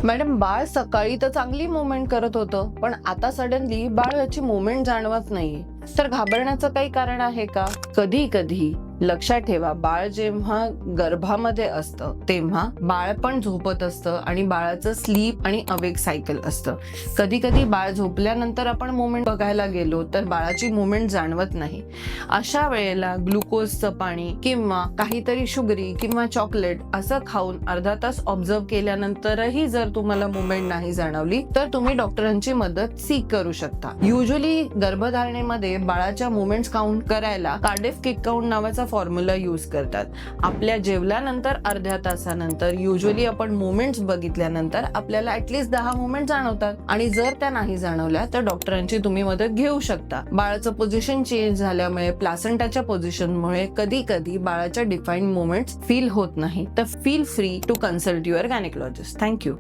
Madam, बाळ सकाळी तर चांगली मुवमेंट करत होतं, पण आता सडनली बाळ याची मुवमेंट जाणवत नाहीये. तर घाबरण्याचं काही कारण आहे का? कधी कधी लक्षात ठेवा, बाळ जेव्हा गर्भामध्ये असतं तेव्हा बाळ पण झोपत असतं आणि बाळाचं स्लीप आणि अवेक सायकल असतं. कधी कधी बाळ झोपल्यानंतर आपण मुवमेंट बघायला गेलो तर बाळाची मुवमेंट जाणवत नाही. अशा वेळेला ग्लुकोजचं पाणी किंवा काहीतरी शुगरी किंवा चॉकलेट असं खाऊन अर्धा तास ऑब्झर्व केल्यानंतरही जर तुम्हाला मुवमेंट नाही जाणवली तर तुम्ही डॉक्टरांची मदत सीक करू शकता. युजली गर्भधारणेमध्ये बाळाच्या मुवमेंट्स काउंट करायला कार्डिफ किक काउंट नावाचा फॉर्म्युला यूज करतात. आपल्या जेवल्यानंतर अर्ध्या तासानंतर युजली आपण मुवमेंट्स बघितल्यानंतर आपल्याला ऍटलीस्ट 10 मुवमेंट जाणवतात आणि जर त्या नाही जाणवल्या तर डॉक्टरांची तुम्ही मदत घेऊ शकता. बाळाचं पोझिशन चेंज झाल्यामुळे, प्लासेंटाच्या पोझिशनमुळे कधी कधी बाळाच्या डिफाईन्ड मुवमेंट्स फील होत नाही, तर feel free to consult your gynaecologist. Thank you.